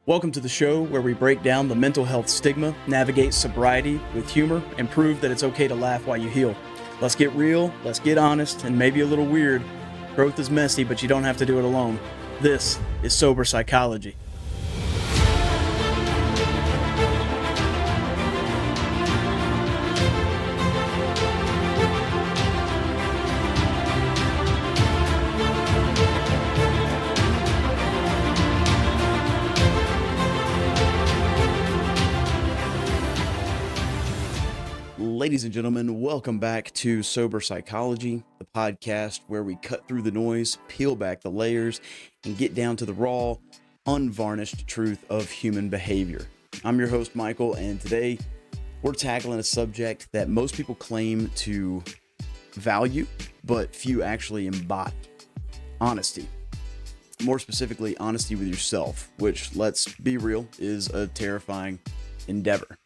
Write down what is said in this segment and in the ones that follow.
Welcome to the show where we break down the mental health stigma, navigate sobriety with humor, and prove that it's okay to laugh while you heal. Let's get real, let's get honest, and maybe a little weird. Growth is messy, but you don't have to do it alone. This is Sober Psychology. Ladies and gentlemen, welcome back to Sober Psychology, the podcast where we cut through the noise, peel back the layers, and get down to the raw, unvarnished truth of human behavior. I'm your host, Michael, and today we're tackling a subject that most people claim to value, but few actually embody: honesty. More specifically, honesty with yourself, which, let's be real, is a terrifying endeavor.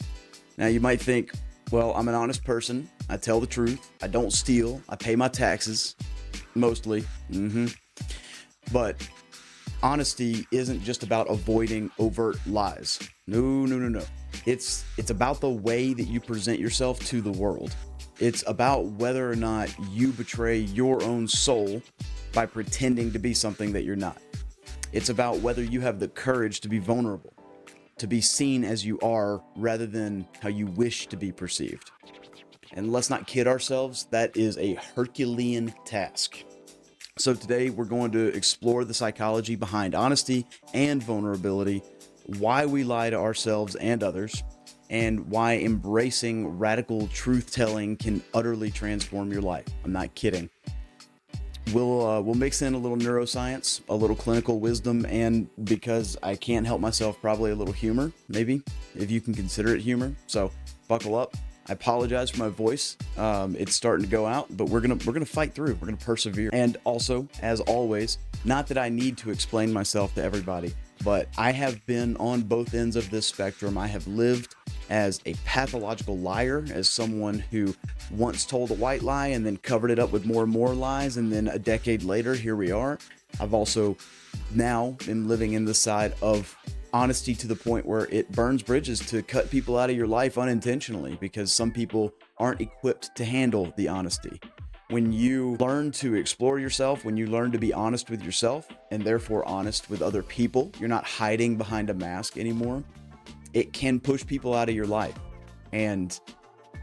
Now, you might think, well, I'm an honest person. I tell the truth. I don't steal. I pay my taxes, mostly. But honesty isn't just about avoiding overt lies. No. It's about the way that you present yourself to the world. It's about whether or not you betray your own soul by pretending to be something that you're not. It's about whether you have the courage to be vulnerable, to be seen as you are rather than how you wish to be perceived. And let's not kid ourselves, that is a Herculean task. So today we're going to explore the psychology behind honesty and vulnerability, why we lie to ourselves and others, and why embracing radical truth-telling can utterly transform your life. I'm not kidding. We'll mix in a little neuroscience, a little clinical wisdom, and because I can't help myself, probably a little humor, maybe, if you can consider it humor. So buckle up. I apologize for my voice. It's starting to go out, but we're gonna fight through. We're gonna persevere. And also, as always, not that I need to explain myself to everybody, but I have been on both ends of this spectrum. I have lived as a pathological liar, as someone who once told a white lie and then covered it up with more and more lies, and then a decade later, here we are. I've also now been living in the side of honesty to the point where it burns bridges to cut people out of your life unintentionally, because some people aren't equipped to handle the honesty. When you learn to explore yourself, when you learn to be honest with yourself and therefore honest with other people, you're not hiding behind a mask anymore. It can push people out of your life. And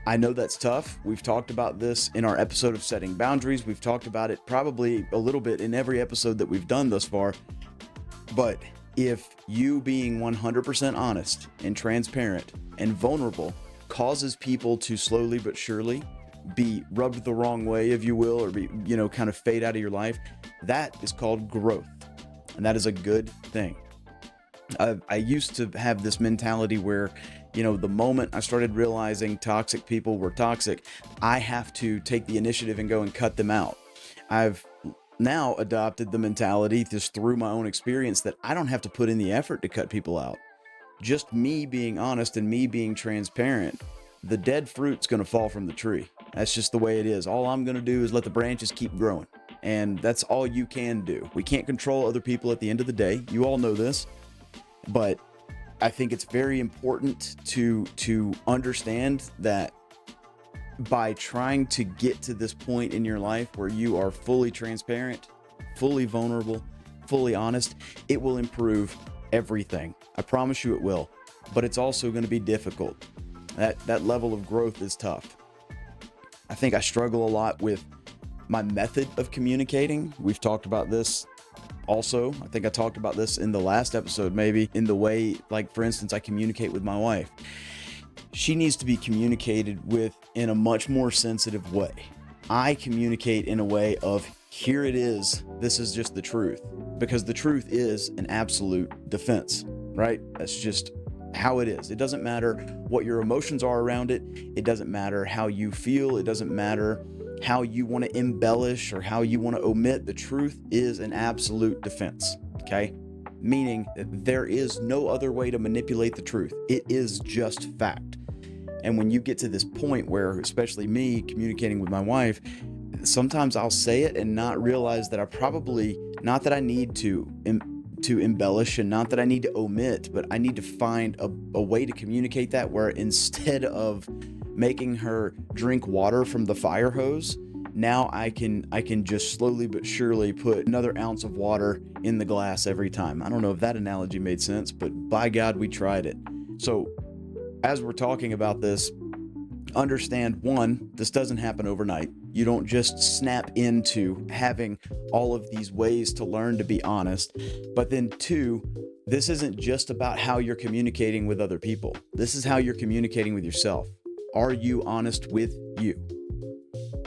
I know that's tough. We've talked about this in our episode of setting boundaries. We've talked about it probably a little bit in every episode that we've done thus far. But if you being 100% honest and transparent and vulnerable causes people to slowly but surely be rubbed the wrong way, if you will, or be, kind of fade out of your life, that is called growth. And that is a good thing. I used to have this mentality where, the moment I started realizing toxic people were toxic, I have to take the initiative and go and cut them out. I've now adopted the mentality, just through my own experience, that I don't have to put in the effort to cut people out. Just me being honest and me being transparent, the dead fruit's going to fall from the tree. That's just the way it is. All I'm going to do is let the branches keep growing. And that's all you can do. We can't control other people at the end of the day. You all know this. But I think it's very important to understand that by trying to get to this point in your life where you are fully transparent, fully vulnerable, fully honest, it will improve everything. I promise you it will. But it's also going to be difficult. That level of growth is tough. I think I struggle a lot with my method of communicating. We've talked about this. Also, I think I talked about this in the last episode, maybe, in the way, like, for instance, I communicate with my wife. She needs to be communicated with in a much more sensitive way. I communicate in a way of, here it is, this is just the truth. Because the truth is an absolute defense, right? That's just how it is. It doesn't matter what your emotions are around it. It doesn't matter how you feel. It doesn't matter how you want to embellish or how you want to omit. The truth is an absolute defense, okay? Meaning that there is no other way to manipulate the truth. It is just fact. And when you get to this point where, especially me communicating with my wife, sometimes I'll say it and not realize that I probably, not that I need to to embellish, and not that I need to omit, but I need to find a way to communicate that where instead of making her drink water from the fire hose, now I can just slowly but surely put another ounce of water in the glass every time. I don't know if that analogy made sense, but by God, we tried it. So as we're talking about this, understand, one, this doesn't happen overnight. You don't just snap into having all of these ways to learn to be honest. But then two, this isn't just about how you're communicating with other people. This is how you're communicating with yourself. Are you honest with you?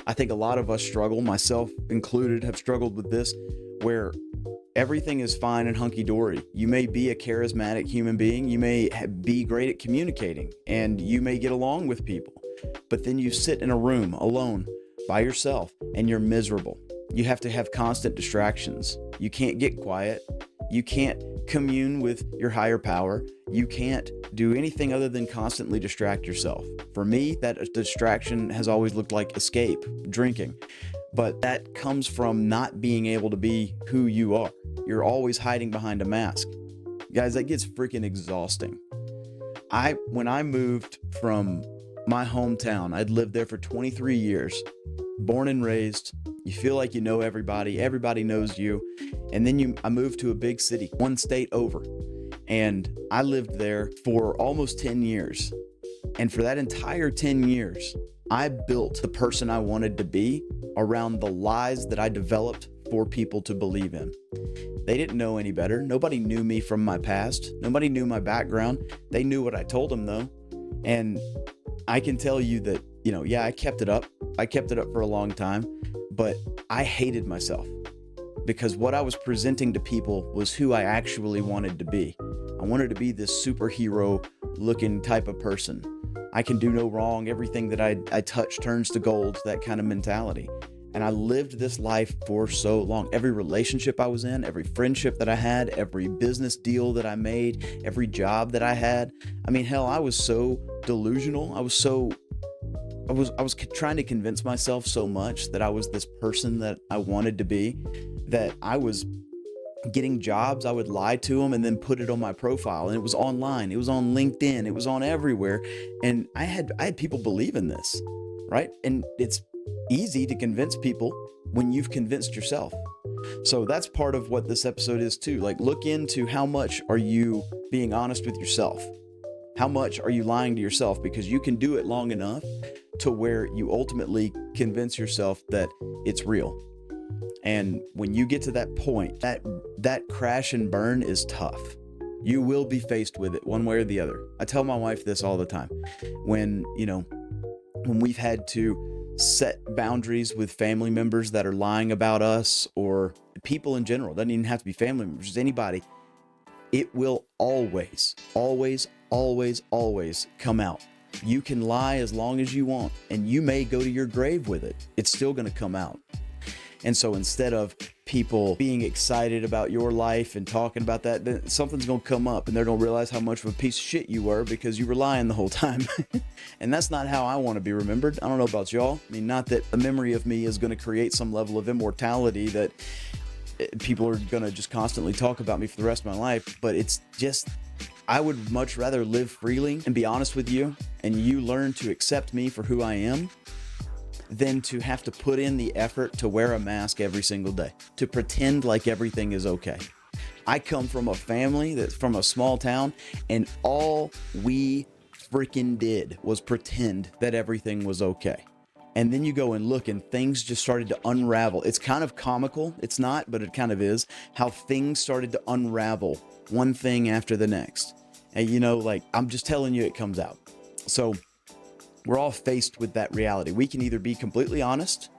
I think a lot of us struggle, myself included, have struggled with this, where everything is fine and hunky-dory. You may be a charismatic human being, you may be great at communicating, and you may get along with people, but then you sit in a room alone by yourself and you're miserable. You have to have constant distractions. You can't get quiet. You can't commune with your higher power. You can't do anything other than constantly distract yourself. For me, that distraction has always looked like escape, drinking. But that comes from not being able to be who you are. You're always hiding behind a mask. Guys, that gets freaking exhausting. When I moved from my hometown, I'd lived there for 23 years, born and raised. You feel like you know everybody knows you. And then I moved to a big city, one state over. And I lived there for almost 10 years. And for that entire 10 years, I built the person I wanted to be around the lies that I developed for people to believe in. They didn't know any better. Nobody knew me from my past. Nobody knew my background. They knew what I told them though. And I can tell you that, yeah, I kept it up. I kept it up for a long time, but I hated myself because what I was presenting to people was who I actually wanted to be. I wanted to be this superhero looking type of person. I can do no wrong. Everything that I touch turns to gold, that kind of mentality. And I lived this life for so long. Every relationship I was in, every friendship that I had, every business deal that I made, every job that I had. I mean, hell, I was so delusional. I was trying to convince myself so much that I was this person that I wanted to be, that I was getting jobs. I would lie to them and then put it on my profile. And it was online. It was on LinkedIn. It was on everywhere. And I had people believe in this, right? And it's easy to convince people when you've convinced yourself. So that's part of what this episode is too. Like, look into how much are you being honest with yourself? How much are you lying to yourself? Because you can do it long enough to where you ultimately convince yourself that it's real. And when you get to that point, that crash and burn is tough. You will be faced with it one way or the other. I tell my wife this all the time. When we've had to set boundaries with family members that are lying about us, or people in general, doesn't even have to be family members, just anybody, it will always come out. You can lie as long as you want, and you may go to your grave with it. It's still going to come out. And so instead of people being excited about your life and talking about that, then something's going to come up and they're going to realize how much of a piece of shit you were because you were lying the whole time. And that's not how I want to be remembered. I don't know about y'all. I mean, not that the memory of me is going to create some level of immortality that people are going to just constantly talk about me for the rest of my life, but it's just, I would much rather live freely and be honest with you, and you learn to accept me for who I am, than to have to put in the effort to wear a mask every single day, to pretend like everything is okay. I come from a family that's from a small town, and all we freaking did was pretend that everything was okay. And then you go and look, and things just started to unravel. It's kind of comical. It's not, but it kind of is, how things started to unravel one thing after the next. And I'm just telling you, it comes out. So we're all faced with that reality. We can either be completely honest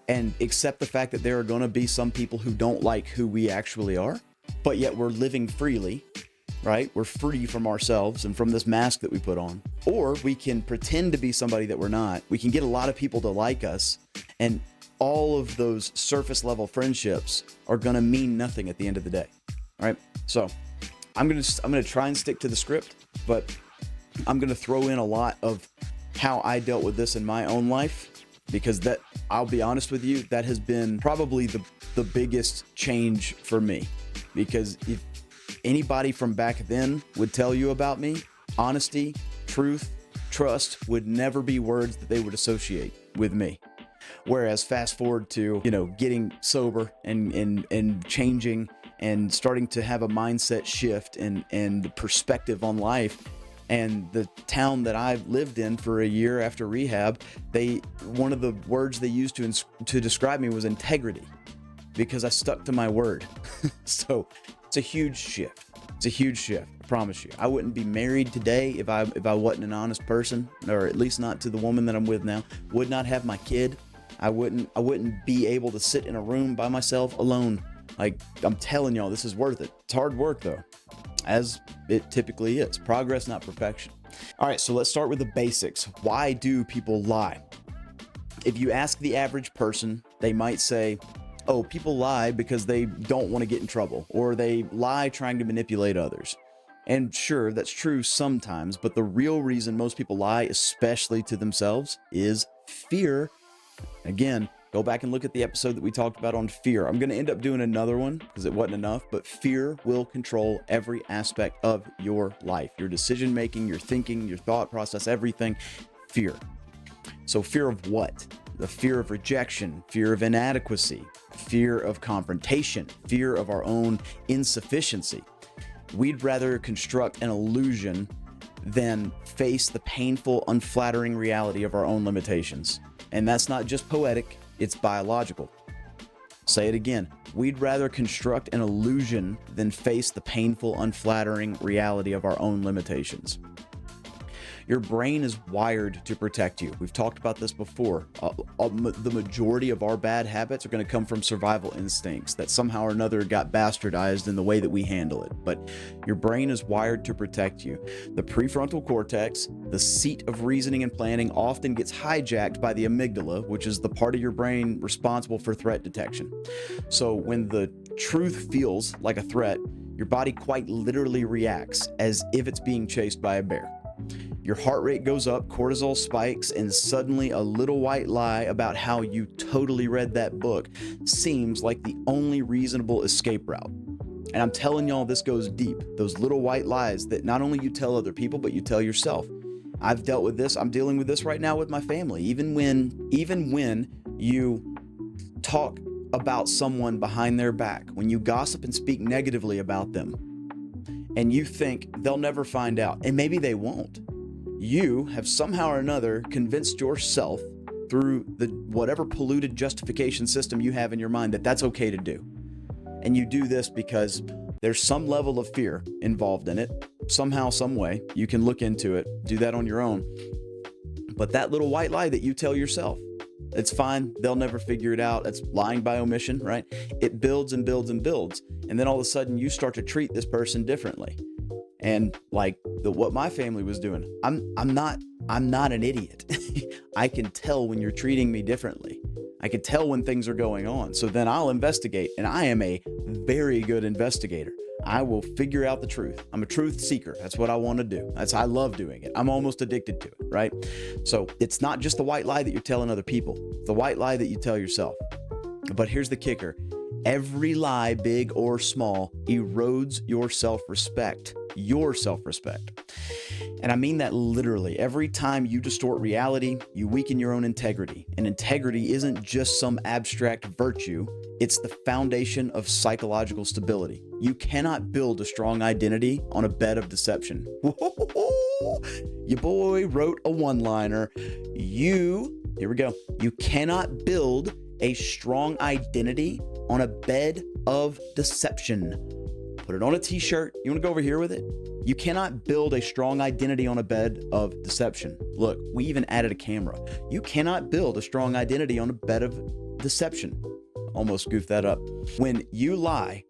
and accept the fact that there are going to be some people who don't like who we actually are, but yet we're living freely, right? We're free from ourselves and from this mask that we put on. Or we can pretend to be somebody that we're not. We can get a lot of people to like us, and all of those surface level friendships are going to mean nothing at the end of the day. All right. So I'm going to try and stick to the script, but I'm going to throw in a lot of how I dealt with this in my own life, because that, I'll be honest with you, that has been probably the biggest change for me. Because anybody from back then would tell you about me, honesty, truth, trust would never be words that they would associate with me. Whereas fast forward to, getting sober and changing and starting to have a mindset shift and perspective on life. And the town that I lived in for a year after rehab, one of the words they used to describe me was integrity, because I stuck to my word. So it's a huge shift. It's a huge shift. I promise you. I wouldn't be married today if I wasn't an honest person, or at least not to the woman that I'm with now. Would not have my kid. I wouldn't be able to sit in a room by myself alone. Like, I'm telling y'all, this is worth it. It's hard work though, as it typically is. Progress, not perfection. All right, so let's start with the basics. Why do people lie? If you ask the average person, they might say, oh, people lie because they don't want to get in trouble, or they lie trying to manipulate others. And sure, that's true sometimes, but the real reason most people lie, especially to themselves, is fear. Again, go back and look at the episode that we talked about on fear. I'm going to end up doing another one because it wasn't enough, but fear will control every aspect of your life, your decision making, your thinking, your thought process, everything. Fear. So fear of what? The fear of rejection, fear of inadequacy, fear of confrontation, fear of our own insufficiency. We'd rather construct an illusion than face the painful, unflattering reality of our own limitations. And that's not just poetic, it's biological. Say it again. We'd rather construct an illusion than face the painful, unflattering reality of our own limitations. Your brain is wired to protect you. We've talked about this before. The majority of our bad habits are going to come from survival instincts that somehow or another got bastardized in the way that we handle it. But your brain is wired to protect you. The prefrontal cortex, the seat of reasoning and planning, often gets hijacked by the amygdala, which is the part of your brain responsible for threat detection. So when the truth feels like a threat, your body quite literally reacts as if it's being chased by a bear. Your heart rate goes up, cortisol spikes, and suddenly a little white lie about how you totally read that book seems like the only reasonable escape route. And I'm telling y'all, this goes deep. Those little white lies that not only you tell other people, but you tell yourself. I've dealt with this. I'm dealing with this right now with my family. Even when you talk about someone behind their back, when you gossip and speak negatively about them, and you think they'll never find out, and maybe they won't. You have somehow or another convinced yourself through the whatever polluted justification system you have in your mind that that's okay to do. And you do this because there's some level of fear involved in it. Somehow, some way, you can look into it, do that on your own. But that little white lie that you tell yourself, it's fine, they'll never figure it out. That's lying by omission, right? It builds and builds and builds. And then all of a sudden you start to treat this person differently. And like what my family was doing, I'm not an idiot. I can tell when you're treating me differently. I can tell when things are going on. So then I'll investigate, and I am a very good investigator. I will figure out the truth. I'm a truth seeker. That's what I want to do. I love doing it. I'm almost addicted to it, right? So it's not just the white lie that you're telling other people. It's the white lie that you tell yourself. But here's the kicker. Every lie, big or small, erodes your self-respect. Your self-respect. And I mean that literally. Every time you distort reality, you weaken your own integrity. And integrity isn't just some abstract virtue. It's the foundation of psychological stability. You cannot build a strong identity on a bed of deception. Your boy wrote a one-liner. Here we go. You cannot build a strong identity on a bed of deception. Put it on a t-shirt. You want to go over here with it? You cannot build a strong identity on a bed of deception. Look, we even added a camera. You cannot build a strong identity on a bed of deception. Almost goofed that up. When you lie,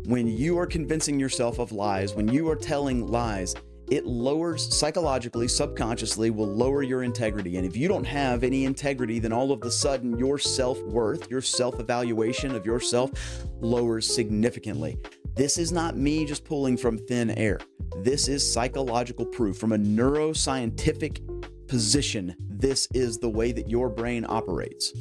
when you are convincing yourself of lies, when you are telling lies, it lowers psychologically, subconsciously will lower your integrity. And if you don't have any integrity, then all of a sudden your self-worth, your self-evaluation of yourself lowers significantly. This is not me just pulling from thin air. This is psychological proof from a neuroscientific position. this is the way that your brain operates.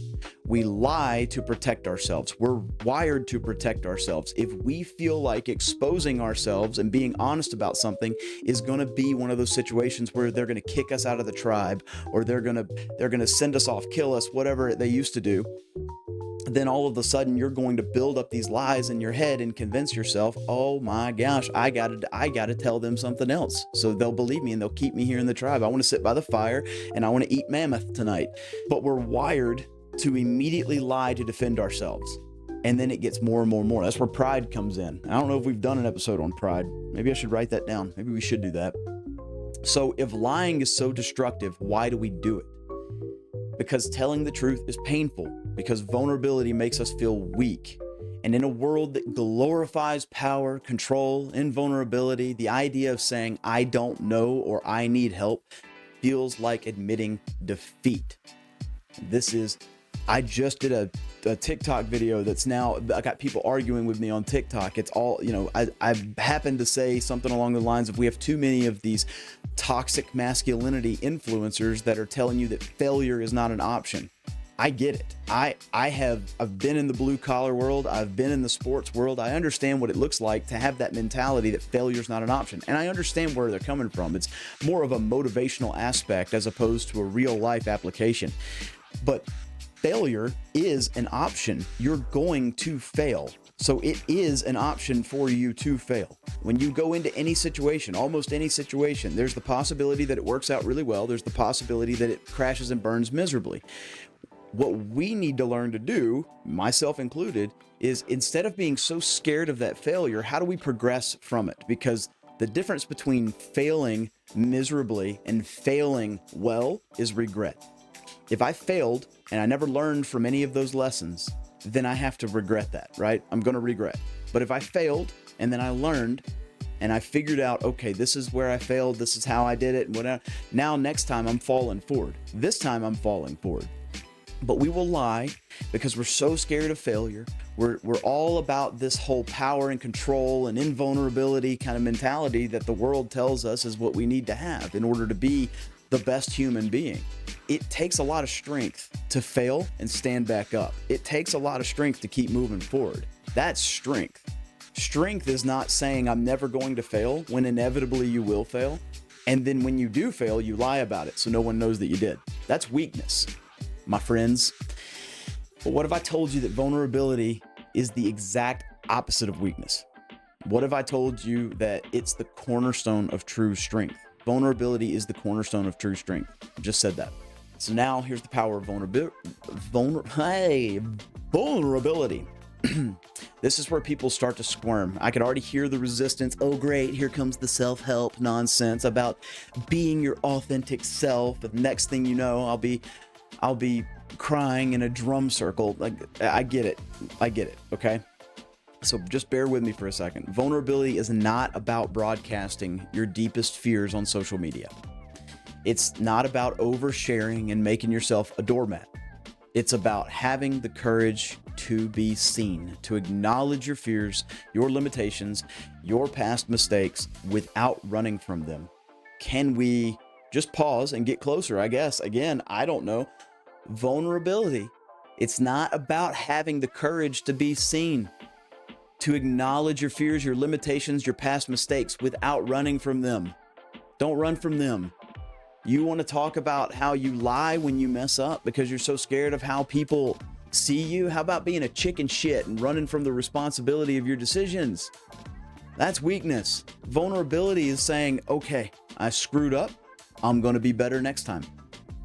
We lie to protect ourselves. We're wired to protect ourselves. If we feel like exposing ourselves and being honest about something is going to be one of those situations where they're going to kick us out of the tribe, or they're going to send us off, kill us, whatever they used to do, then all of a sudden you're going to build up these lies in your head and convince yourself, oh my gosh, I gotta tell them something else so they'll believe me and they'll keep me here in the tribe. I want to sit by the fire and I want to eat mammoth tonight. But we're wired to immediately lie to defend ourselves. And then it gets more and more and more. That's where pride comes in. I don't know if we've done an episode on pride. Maybe I should write that down. Maybe we should do that. So if lying is so destructive, why do we do it? Because telling the truth is painful, because vulnerability makes us feel weak. And in a world that glorifies power, control, and vulnerability, the idea of saying, I don't know or I need help feels like admitting defeat. I just did a TikTok video that's now, I got people arguing with me on TikTok. It's all, I happened to say something along the lines of, we have too many of these toxic masculinity influencers that are telling you that failure is not an option. I get it. I've been in the blue collar world. I've been in the sports world. I understand what it looks like to have that mentality that failure is not an option. And I understand where they're coming from. It's more of a motivational aspect as opposed to a real life application. But failure is an option. You're going to fail. So it is an option for you to fail. When you go into any situation, almost any situation, there's the possibility that it works out really well. There's the possibility that it crashes and burns miserably. What we need to learn to do, myself included, is instead of being so scared of that failure, how do we progress from it? Because the difference between failing miserably and failing well is regret. If I failed and I never learned from any of those lessons, then I have to regret that, right? I'm going to regret. But if I failed and then I learned and I figured out, okay, this is where I failed, this is how I did it, and whatever. Now, next time I'm falling forward. This time I'm falling forward. But we will lie because we're so scared of failure. We're all about this whole power and control and invulnerability kind of mentality that the world tells us is what we need to have in order to be the best human being. It takes a lot of strength to fail and stand back up. It takes a lot of strength to keep moving forward. That's strength. Strength is not saying I'm never going to fail when inevitably you will fail. And then when you do fail, you lie about it so no one knows that you did. That's weakness, my friends. But what if I told you that vulnerability is the exact opposite of weakness? What if I told you that it's the cornerstone of true strength? Vulnerability is the cornerstone of true strength. I just said that. So now here's the power of vulnerability. This is where people start to squirm. I could already hear the resistance. Oh, great. Here comes the self-help nonsense about being your authentic self. The next thing you know, I'll be crying in a drum circle. Like, I get it. Okay. So just bear with me for a second. Vulnerability is not about broadcasting your deepest fears on social media. It's not about oversharing and making yourself a doormat. It's about having the courage to be seen, to acknowledge your fears, your limitations, your past mistakes without running from them. Can we just pause and get closer? I guess. Again, I don't know. Vulnerability. It's not about having the courage to be seen, to acknowledge your fears, your limitations, your past mistakes without running from them. Don't run from them. You want to talk about how you lie when you mess up because you're so scared of how people see you? How about being a chicken shit and running from the responsibility of your decisions? That's weakness. Vulnerability is saying, okay, I screwed up. I'm going to be better next time.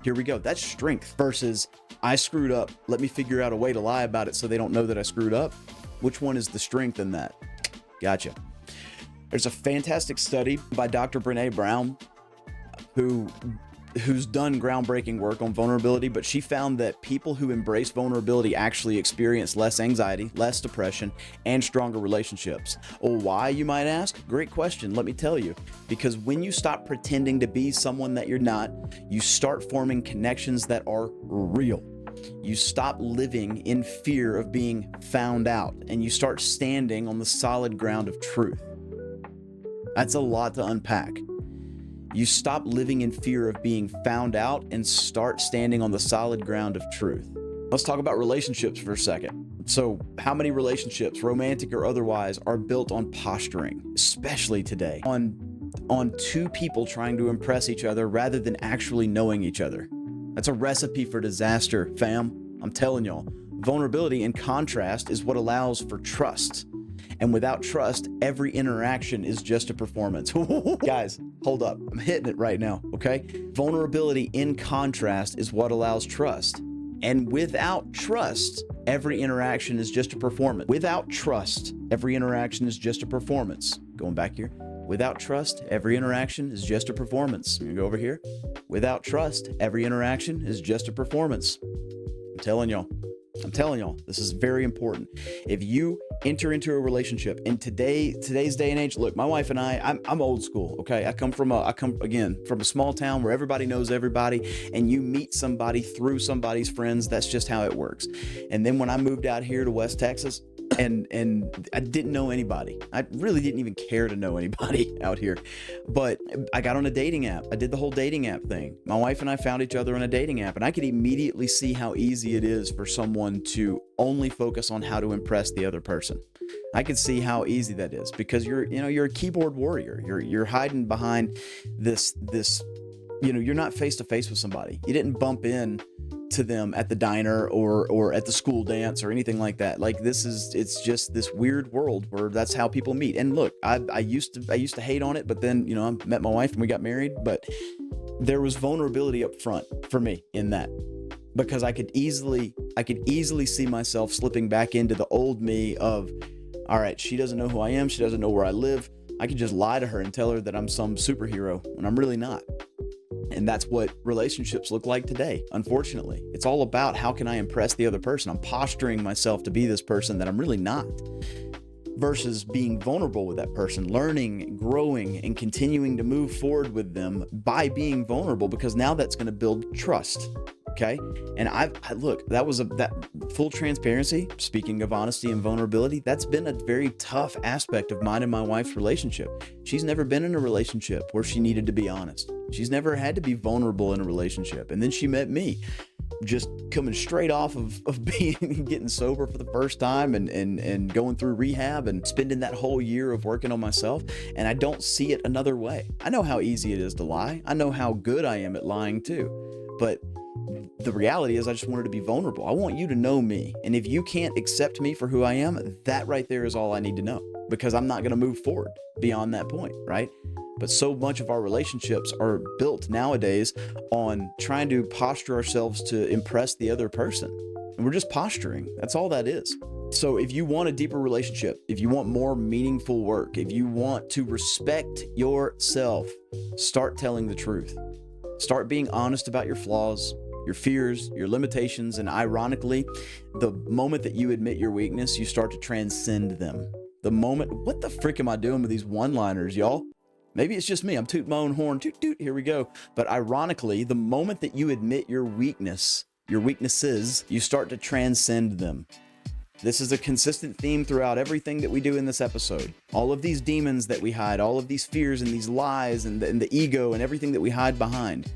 Here we go. That's strength versus I screwed up. Let me figure out a way to lie about it so they don't know that I screwed up. Which one is the strength in that? Gotcha. There's a fantastic study by Dr. Brené Brown who's done groundbreaking work on vulnerability, but she found that people who embrace vulnerability actually experience less anxiety, less depression, and stronger relationships. Oh, why, you might ask? Great question. Let me tell you. Because when you stop pretending to be someone that you're not, you start forming connections that are real. You stop living in fear of being found out, and you start standing on the solid ground of truth. That's a lot to unpack. You stop living in fear of being found out and start standing on the solid ground of truth. Let's talk about relationships for a second. So how many relationships, romantic or otherwise, are built on posturing, especially today, on two people trying to impress each other rather than actually knowing each other? That's a recipe for disaster, fam. I'm telling y'all. Vulnerability, in contrast, is what allows for trust. And without trust, every interaction is just a performance. Guys, hold up. I'm hitting it right now, okay? Vulnerability, in contrast, is what allows trust. And without trust, every interaction is just a performance. Without trust, every interaction is just a performance. Going back here. Without trust, every interaction is just a performance. I'm gonna go over here. Without trust, every interaction is just a performance. I'm telling y'all, this is very important. If you enter into a relationship in today's day and age, look, my wife and I'm old school. Okay. I come from a small town where everybody knows everybody, and you meet somebody through somebody's friends. That's just how it works. And then when I moved out here to West Texas, and I didn't know anybody. I really didn't even care to know anybody out here. But I got on a dating app. I did the whole dating app thing. My wife and I found each other on a dating app, and I could immediately see how easy it is for someone to only focus on how to impress the other person. I could see how easy that is because you're a keyboard warrior. You're hiding behind this, you're not face to face with somebody. You didn't bump in to them at the diner or at the school dance or anything like that. Like it's just this weird world where that's how people meet. And look, I used to hate on it, but then, I met my wife and we got married, but there was vulnerability up front for me in that, because I could easily see myself slipping back into the old me of, all right, she doesn't know who I am. She doesn't know where I live. I could just lie to her and tell her that I'm some superhero when I'm really not. And that's what relationships look like today. Unfortunately, it's all about how can I impress the other person? I'm posturing myself to be this person that I'm really not, versus being vulnerable with that person, learning, growing, and continuing to move forward with them by being vulnerable, because now that's going to build trust. Okay. And that full transparency, speaking of honesty and vulnerability, that's been a very tough aspect of mine and my wife's relationship. She's never been in a relationship where she needed to be honest. She's never had to be vulnerable in a relationship. And then she met me, just coming straight off of getting sober for the first time and going through rehab and spending that whole year of working on myself. And I don't see it another way. I know how easy it is to lie. I know how good I am at lying too. But the reality is I just wanted to be vulnerable. I want you to know me. And if you can't accept me for who I am, that right there is all I need to know, because I'm not going to move forward beyond that point, right? But so much of our relationships are built nowadays on trying to posture ourselves to impress the other person. And we're just posturing. That's all that is. So if you want a deeper relationship, if you want more meaningful work, if you want to respect yourself, start telling the truth. Start being honest about your flaws, your fears, your limitations, and ironically, the moment that you admit your weakness, you start to transcend them. What the frick am I doing with these one-liners, y'all? Maybe it's just me. I'm tooting my own horn. Toot, toot, here we go. But ironically, the moment that you admit your weaknesses, you start to transcend them. This is a consistent theme throughout everything that we do in this episode. All of these demons that we hide, all of these fears and these lies and the ego and everything that we hide behind.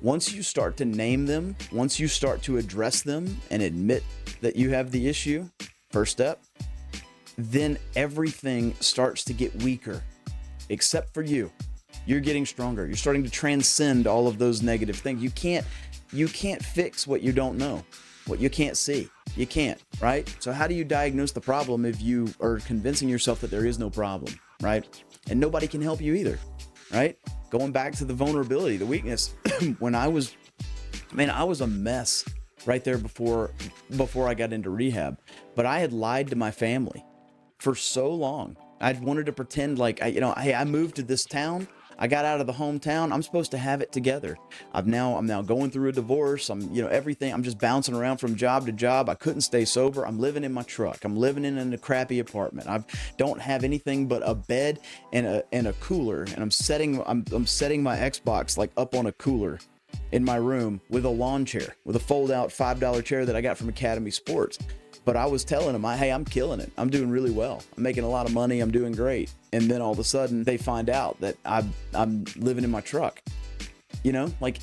Once you start to name them, once you start to address them and admit that you have the issue, first step, then everything starts to get weaker, except for you. You're getting stronger. You're starting to transcend all of those negative things. You can't fix what you don't know, what you can't see. You can't, right? So how do you diagnose the problem if you are convincing yourself that there is no problem, right? And nobody can help you either, right? Going back to the vulnerability, the weakness, when I was a mess right there before I got into rehab, but I had lied to my family for so long. I'd wanted to pretend like, hey, I moved to this town. I got out of the hometown. I'm supposed to have it together. I'm now going through a divorce. Everything. I'm just bouncing around from job to job. I couldn't stay sober. I'm living in my truck. I'm living in a crappy apartment. I don't have anything but a bed and a cooler. And I'm setting my Xbox like up on a cooler in my room with a lawn chair, with a fold out $5 chair that I got from Academy Sports. But I was telling them, hey, I'm killing it. I'm doing really well. I'm making a lot of money. I'm doing great. And then all of a sudden they find out that I'm living in my truck. You know, like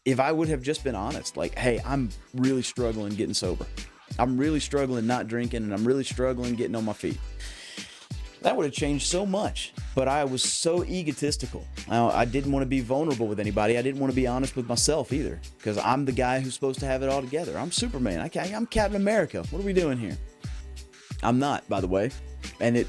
if I would have just been honest, like, hey, I'm really struggling getting sober. I'm really struggling not drinking, and I'm really struggling getting on my feet. That would have changed so much. But I was so egotistical. I didn't want to be vulnerable with anybody. I didn't want to be honest with myself either, because I'm the guy who's supposed to have it all together. I'm Superman. I'm Captain America. What are we doing here? I'm not, by the way. And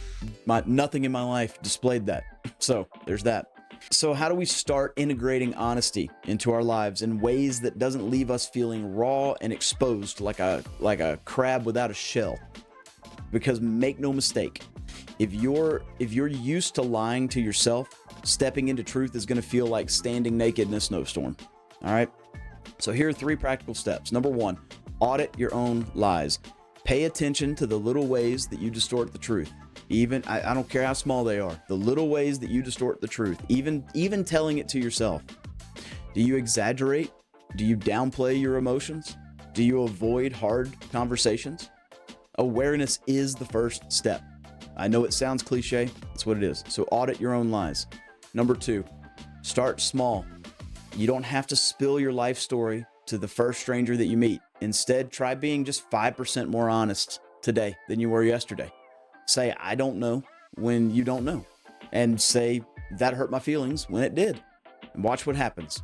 nothing in my life displayed that. So there's that. So how do we start integrating honesty into our lives in ways that doesn't leave us feeling raw and exposed like a crab without a shell? Because make no mistake, if you're used to lying to yourself, stepping into truth is going to feel like standing naked in a snowstorm. All right. So here are 3 practical steps. Number 1, audit your own lies. Pay attention to the little ways that you distort the truth. Even, I don't care how small they are, the little ways that you distort the truth, even telling it to yourself. Do you exaggerate? Do you downplay your emotions? Do you avoid hard conversations? Awareness is the first step. I know it sounds cliche. That's what it is. So audit your own lies. Number 2, start small. You don't have to spill your life story to the first stranger that you meet. Instead, try being just 5% more honest today than you were yesterday. Say, I don't know when you don't know. And say, that hurt my feelings when it did. And watch what happens.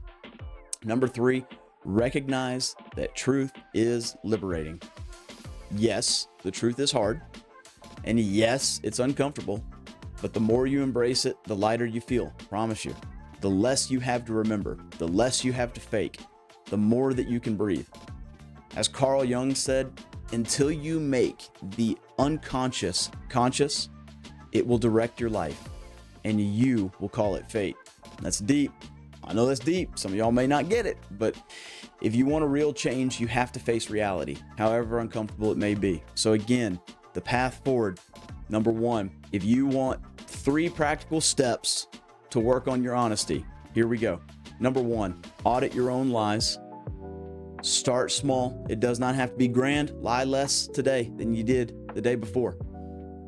Number 3, recognize that truth is liberating. Yes, the truth is hard. And yes, it's uncomfortable, but the more you embrace it, the lighter you feel, promise you. The less you have to remember, the less you have to fake, the more that you can breathe. As Carl Jung said, until you make the unconscious conscious, it will direct your life, and you will call it fate. That's deep. I know that's deep. Some of y'all may not get it, but if you want a real change, you have to face reality, however uncomfortable it may be. So again, the path forward. Number 1, if you want 3 practical steps to work on your honesty, here we go. Number 1, audit your own lies. Start small. It does not have to be grand. Lie less today than you did the day before.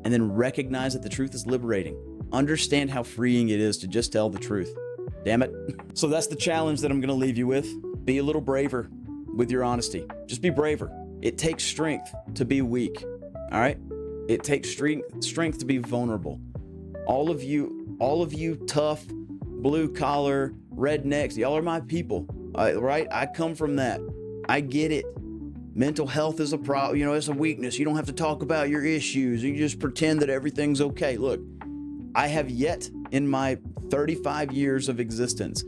And then recognize that the truth is liberating. Understand how freeing it is to just tell the truth. Damn it. So that's the challenge that I'm going to leave you with. Be a little braver with your honesty. Just be braver. It takes strength to be weak. All right? It takes strength to be vulnerable. All of you tough, blue collar, rednecks, y'all are my people, right? I come from that. I get it. Mental health is a problem. You know, it's a weakness. You don't have to talk about your issues. You just pretend that everything's okay. Look, I have yet in my 35 years of existence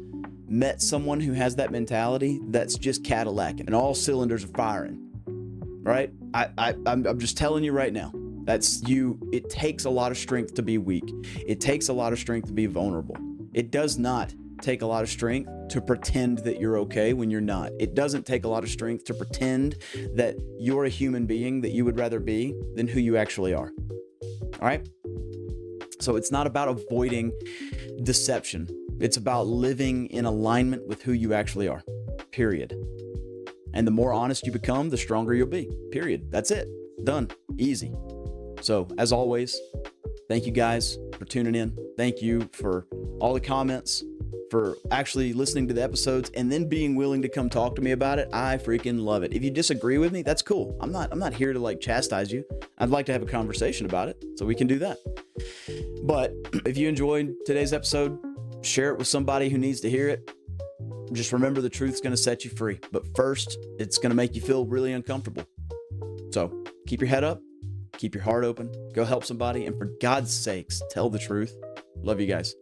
met someone who has that mentality that's just Cadillacing and all cylinders are firing. Right? I'm just telling you right now. It takes a lot of strength to be weak. It takes a lot of strength to be vulnerable. It does not take a lot of strength to pretend that you're okay when you're not. It doesn't take a lot of strength to pretend that you're a human being that you would rather be than who you actually are. All right? So it's not about avoiding deception. It's about living in alignment with who you actually are. Period. And the more honest you become, the stronger you'll be. Period. That's it. Done. Easy. So, as always, thank you guys for tuning in. Thank you for all the comments, for actually listening to the episodes and then being willing to come talk to me about it. I freaking love it. If you disagree with me, that's cool. I'm not here to like chastise you. I'd like to have a conversation about it, so we can do that. But if you enjoyed today's episode, share it with somebody who needs to hear it. Just remember, the truth's going to set you free. But first, it's going to make you feel really uncomfortable. So keep your head up, keep your heart open, go help somebody, and for God's sakes, tell the truth. Love you guys.